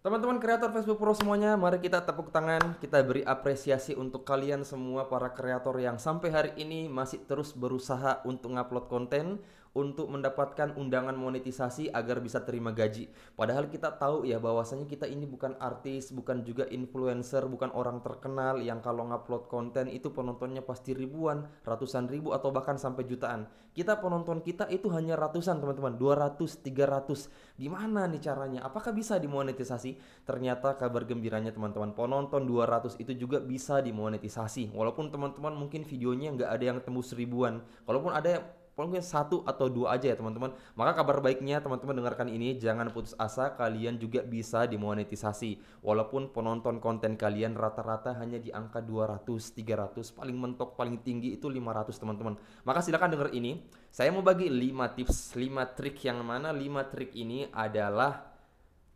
Teman-teman kreator Facebook Pro semuanya, mari kita tepuk tangan, kita beri apresiasi untuk kalian semua para kreator yang sampai hari ini masih terus berusaha untuk ngupload konten, untuk mendapatkan undangan monetisasi agar bisa terima gaji. Padahal kita tahu ya bahwasanya kita ini bukan artis, bukan juga influencer, bukan orang terkenal yang kalau ngupload konten itu penontonnya pasti ribuan, ratusan ribu atau bahkan sampai jutaan. Kita penonton kita itu hanya ratusan teman-teman, 200, 300. Gimana nih caranya? Apakah bisa dimonetisasi? Ternyata kabar gembiranya teman-teman, penonton 200 itu juga bisa dimonetisasi. Walaupun teman-teman mungkin videonya nggak ada yang tembus ribuan, kalaupun ada mungkin satu atau dua aja ya teman-teman. Maka kabar baiknya teman-teman dengarkan ini, jangan putus asa, kalian juga bisa dimonetisasi. Walaupun penonton konten kalian rata-rata hanya di angka 200, 300, paling mentok paling tinggi itu 500 teman-teman. Maka silakan denger ini. Saya mau bagi 5 tips, 5 trik, yang mana 5 trik ini adalah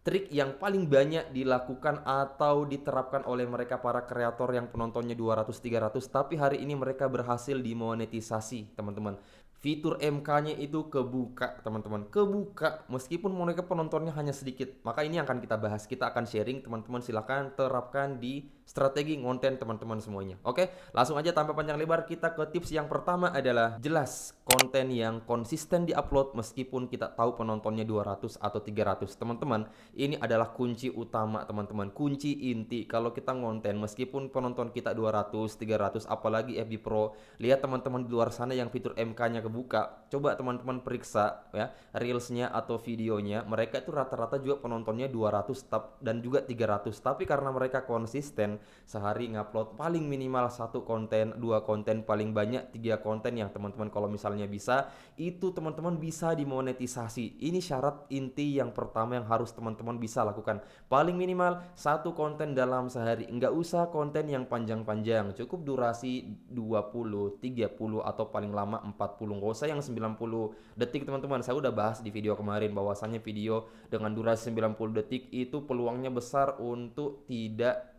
trik yang paling banyak dilakukan atau diterapkan oleh mereka para kreator yang penontonnya 200 300 tapi hari ini mereka berhasil dimonetisasi, teman-teman. Fitur MK-nya itu kebuka, teman-teman. Kebuka meskipun mereka penontonnya hanya sedikit. Maka ini yang akan kita bahas, kita akan sharing, teman-teman silahkan terapkan di strategi konten teman-teman semuanya. Oke, langsung aja tanpa panjang lebar kita ke tips yang pertama adalah jelas konten yang konsisten diupload meskipun kita tahu penontonnya 200 atau 300. Teman-teman, ini adalah kunci utama teman-teman, kunci inti kalau kita ngonten meskipun penonton kita 200, 300, apalagi FB Pro. Lihat teman-teman di luar sana yang fitur MK-nya kebuka. Coba teman-teman periksa ya, reelsnya atau videonya, mereka itu rata-rata juga penontonnya 200 dan juga 300. Tapi karena mereka konsisten, sehari ngupload paling minimal satu konten, dua konten, paling banyak 3 konten yang teman-teman kalau misalnya bisa, itu teman-teman bisa dimonetisasi. Ini syarat inti yang pertama yang harus teman-teman bisa lakukan. Paling minimal satu konten dalam sehari. Nggak usah konten yang panjang-panjang, cukup durasi 20, 30 atau paling lama 40. Nggak usah yang 90 detik teman-teman. Saya udah bahas di video kemarin bahwasannya video dengan durasi 90 detik itu peluangnya besar untuk tidak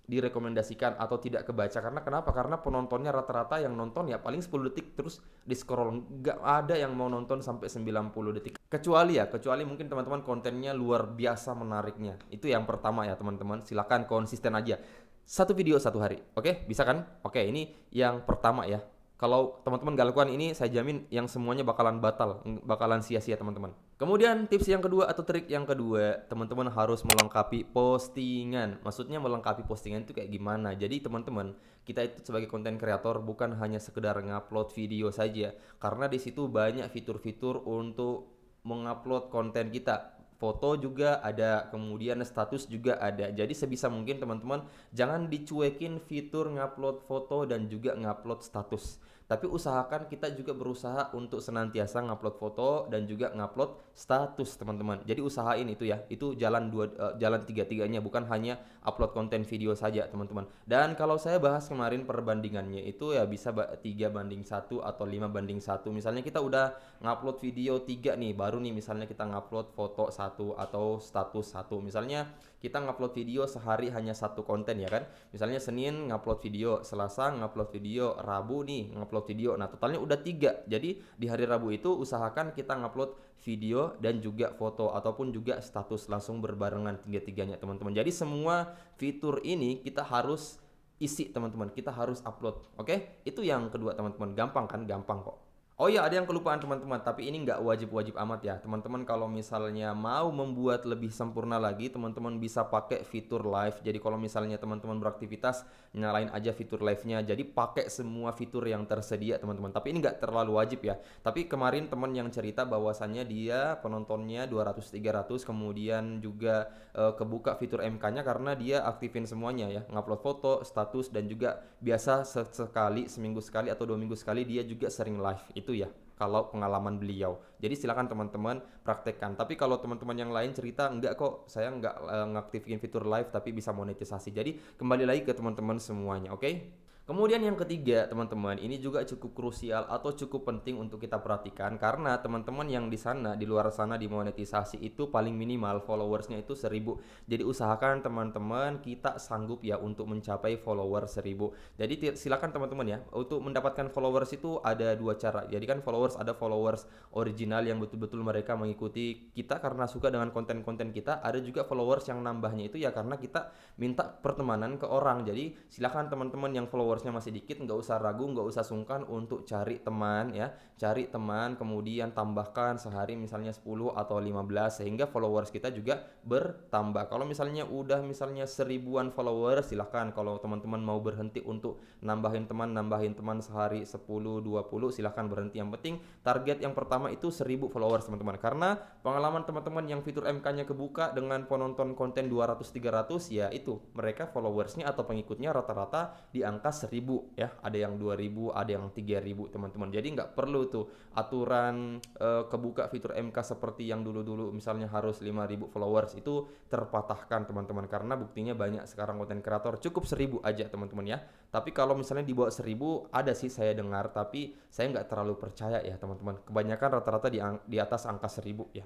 direkomendasikan atau tidak kebaca. Karena kenapa? Karena penontonnya rata-rata yang nonton ya paling 10 detik terus di scroll, nggak ada yang mau nonton sampai 90 detik, kecuali mungkin teman-teman kontennya luar biasa menariknya. Itu yang pertama ya teman-teman, silakan konsisten aja satu video satu hari. Oke, bisa kan? Oke, ini yang pertama ya. Kalau teman-teman gak lakukan ini, saya jamin yang semuanya bakalan batal, bakalan sia-sia teman-teman. Kemudian tips yang kedua atau trik yang kedua, teman-teman harus melengkapi postingan. Maksudnya melengkapi postingan itu kayak gimana? Jadi teman-teman, kita itu sebagai konten kreator bukan hanya sekedar ngupload video saja, karena di situ banyak fitur-fitur untuk mengupload konten kita. Foto juga ada, kemudian status juga ada. Jadi sebisa mungkin teman-teman jangan dicuekin fitur ngupload foto dan juga ngupload status. Tapi usahakan kita juga berusaha untuk senantiasa ngupload foto dan juga ngupload status teman-teman. Jadi usahain itu ya. Itu jalan tiga-tiganya, bukan hanya upload konten video saja teman-teman. Dan kalau saya bahas kemarin perbandingannya itu ya bisa 3:1 atau 5:1. Misalnya kita udah ngupload video 3 nih, baru nih misalnya kita ngupload foto satu atau status satu. Misalnya kita ngupload video sehari hanya satu konten ya kan. Misalnya Senin ngupload video, Selasa ngupload video, Rabu nih ngupload video. Nah, totalnya udah 3. Jadi di hari Rabu itu usahakan kita ngupload video dan juga foto ataupun juga status langsung berbarengan tiga-tiganya teman-teman. Jadi semua fitur ini kita harus isi teman-teman, kita harus upload. Oke? Itu yang kedua teman-teman. Gampang kan? Gampang kok. Oh iya, ada yang kelupaan teman-teman, tapi ini nggak wajib-wajib amat ya. Teman-teman kalau misalnya mau membuat lebih sempurna lagi, teman-teman bisa pakai fitur live. Jadi kalau misalnya teman-teman beraktivitas, nyalain aja fitur live-nya. Jadi pakai semua fitur yang tersedia teman-teman. Tapi ini nggak terlalu wajib ya. Tapi kemarin teman yang cerita bahwasannya dia penontonnya 200-300, kemudian juga kebuka fitur MK-nya karena dia aktifin semuanya ya. Ngupload foto, status, dan juga biasa sekali, seminggu sekali atau 2 minggu sekali dia juga sering live. Itu ya kalau pengalaman beliau. Jadi silakan teman-teman praktekkan. Tapi kalau teman-teman yang lain cerita enggak kok, saya enggak ngaktifin fitur live tapi bisa monetisasi. Jadi kembali lagi ke teman-teman semuanya, oke? Kemudian yang ketiga, teman-teman, ini juga cukup krusial atau cukup penting untuk kita perhatikan karena teman-teman yang di sana, di luar sana dimonetisasi itu paling minimal followersnya itu 1000. Jadi usahakan teman-teman kita sanggup ya untuk mencapai follower 1000. Jadi silakan teman-teman ya, untuk mendapatkan followers itu ada dua cara. Jadi kan followers ada followers original yang betul-betul mereka mengikuti kita karena suka dengan konten-konten kita. Ada juga followers yang nambahnya itu ya karena kita minta pertemanan ke orang. Jadi silakan teman-teman yang followersnya masih dikit, nggak usah ragu, nggak usah sungkan untuk cari teman ya, cari teman kemudian tambahkan sehari misalnya 10 atau 15 sehingga followers kita juga bertambah. Kalau misalnya udah misalnya 1000-an followers, silakan. Kalau teman-teman mau berhenti untuk nambahin teman sehari 10 20, silakan berhenti. Yang penting target yang pertama itu 1000 followers teman-teman, karena pengalaman teman-teman yang fitur MK-nya kebuka dengan penonton konten 200-300 ya itu mereka followersnya atau pengikutnya rata-rata di angka 1000 ya, ada yang 2000, ada yang 3000 teman-teman. Jadi nggak perlu tuh aturan kebuka fitur MK seperti yang dulu-dulu misalnya harus 5000 followers, itu terpatahkan teman-teman karena buktinya banyak sekarang konten kreator cukup 1000 aja teman-teman ya. Tapi kalau misalnya di bawah 1000 ada sih saya dengar, tapi saya nggak terlalu percaya ya teman-teman. Kebanyakan rata-rata di atas angka 1000 ya.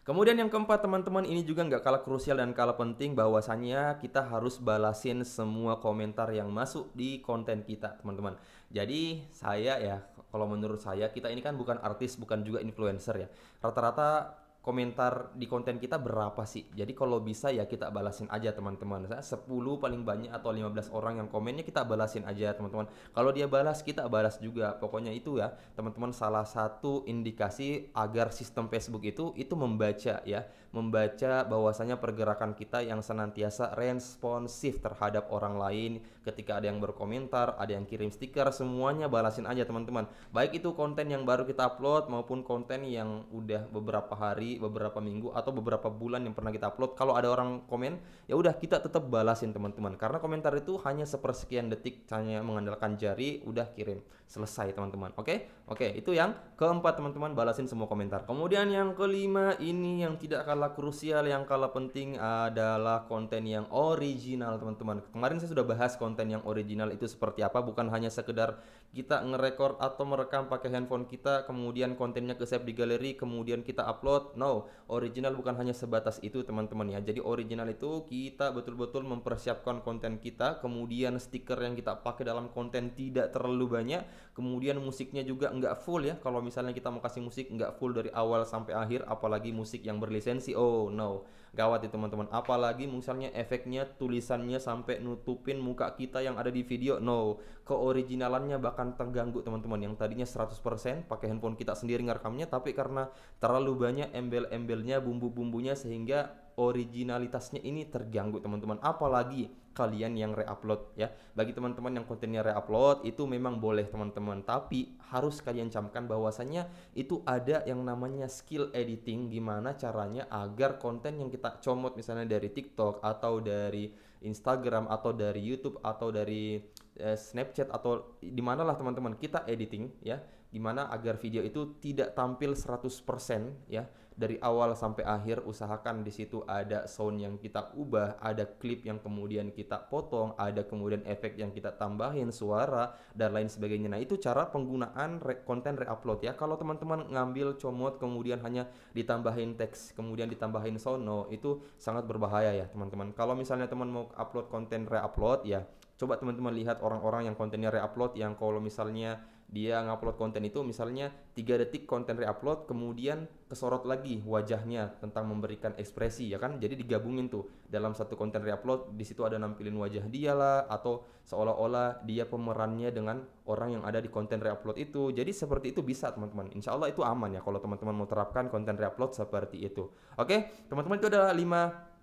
Kemudian yang keempat teman-teman, ini juga nggak kalah krusial dan kalah penting, bahwasannya kita harus balasin semua komentar yang masuk di konten kita teman-teman. Jadi saya ya, kalau menurut saya kita ini kan bukan artis, bukan juga influencer ya. Rata-rata komentar di konten kita berapa sih? Jadi kalau bisa ya kita balasin aja teman-teman. 10 paling banyak atau 15 orang yang komennya kita balasin aja teman-teman. Kalau dia balas kita balas juga. Pokoknya itu ya teman-teman, salah satu indikasi agar sistem Facebook itu membaca ya, membaca bahwasanya pergerakan kita yang senantiasa responsif terhadap orang lain. Ketika ada yang berkomentar, ada yang kirim stiker, semuanya balasin aja teman-teman. Baik itu konten yang baru kita upload maupun konten yang udah beberapa hari, beberapa minggu atau beberapa bulan yang pernah kita upload. Kalau ada orang komen, ya udah kita tetap balasin teman-teman. Karena komentar itu hanya sepersekian detik, hanya mengandalkan jari, udah kirim. Selesai teman-teman. Oke? Oke, itu yang keempat teman-teman, balasin semua komentar. Kemudian yang kelima, ini yang tidak kalah krusial, yang kalah penting adalah konten yang original teman-teman. Kemarin saya sudah bahas konten yang original itu seperti apa, bukan hanya sekedar kita ngerekord atau merekam pakai handphone kita, kemudian kontennya ke save di galeri, kemudian kita upload. No, original bukan hanya sebatas itu teman-teman ya. Jadi original itu kita betul-betul mempersiapkan konten kita, kemudian stiker yang kita pakai dalam konten tidak terlalu banyak, kemudian musiknya juga nggak full ya. Kalau misalnya kita mau kasih musik nggak full dari awal sampai akhir, apalagi musik yang berlisensi, oh no, gawat itu teman-teman. Apalagi misalnya efeknya, tulisannya sampai nutupin muka kita yang ada di video, no, keoriginalannya bahkan terganggu teman-teman. Yang tadinya 100% pakai handphone kita sendiri ngerekamnya, tapi karena terlalu banyak embel-embelnya, bumbu-bumbunya, sehingga originalitasnya ini terganggu teman-teman. Apalagi kalian yang reupload ya. Bagi teman-teman yang kontennya reupload itu memang boleh teman-teman, tapi harus kalian camkan bahwasannya itu ada yang namanya skill editing, gimana caranya agar konten yang kita comot misalnya dari TikTok atau dari Instagram atau dari YouTube atau dari Snapchat atau dimana lah teman-teman, kita editing ya, gimana agar video itu tidak tampil 100% ya. Dari awal sampai akhir usahakan di situ ada sound yang kita ubah, ada klip yang kemudian kita potong, ada kemudian efek yang kita tambahin, suara dan lain sebagainya. Nah, itu cara penggunaan konten reupload ya. Kalau teman-teman ngambil comot kemudian hanya ditambahin teks, kemudian ditambahin sound, no, itu sangat berbahaya ya, teman-teman. Kalau misalnya teman mau upload konten reupload ya, coba teman-teman lihat orang-orang yang kontennya reupload, yang kalau misalnya dia ngupload konten itu misalnya 3 detik konten reupload, kemudian kesorot lagi wajahnya tentang memberikan ekspresi ya kan. Jadi digabungin tuh dalam satu konten reupload, di situ ada nampilin wajah dia lah, atau seolah-olah dia pemerannya dengan orang yang ada di konten reupload itu. Jadi seperti itu bisa teman-teman. Insya Allah itu aman ya kalau teman-teman mau terapkan konten reupload seperti itu. Oke, teman-teman, itu adalah 5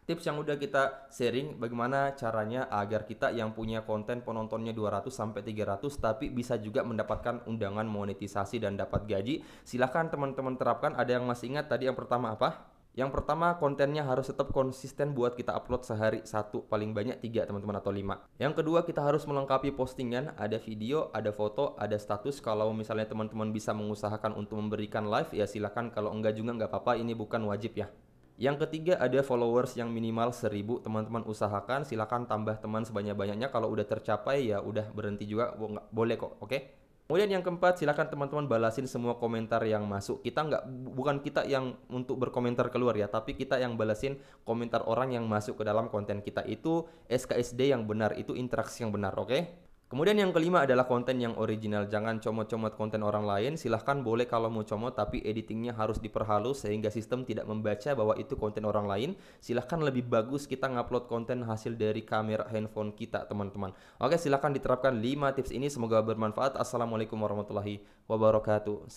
tips yang udah kita sharing bagaimana caranya agar kita yang punya konten penontonnya 200 sampai 300 tapi bisa juga mendapatkan undangan monetisasi dan dapat gaji. Silahkan teman-teman terapkan. Ada yang masih ingat tadi yang pertama apa? Yang pertama, kontennya harus tetap konsisten buat kita upload sehari 1, paling banyak 3 teman-teman atau 5. Yang kedua, kita harus melengkapi postingan, ada video, ada foto, ada status. Kalau misalnya teman-teman bisa mengusahakan untuk memberikan live ya silahkan, kalau enggak juga enggak apa-apa, ini bukan wajib ya. Yang ketiga ada followers yang minimal 1000. Teman-teman usahakan, silakan tambah teman sebanyak-banyaknya. Kalau udah tercapai ya udah berhenti juga, boleh kok, oke? Kemudian yang keempat, silakan teman-teman balasin semua komentar yang masuk. Kita nggak, bukan kita yang untuk berkomentar keluar ya, tapi kita yang balasin komentar orang yang masuk ke dalam konten kita. Itu SKSD yang benar, itu interaksi yang benar, oke? Kemudian yang kelima adalah konten yang original. Jangan comot-comot konten orang lain. Silahkan boleh kalau mau comot, tapi editingnya harus diperhalus sehingga sistem tidak membaca bahwa itu konten orang lain. Silahkan lebih bagus kita ngupload konten hasil dari kamera handphone kita, teman-teman. Oke, silahkan diterapkan 5 tips ini. Semoga bermanfaat. Assalamualaikum warahmatullahi wabarakatuh.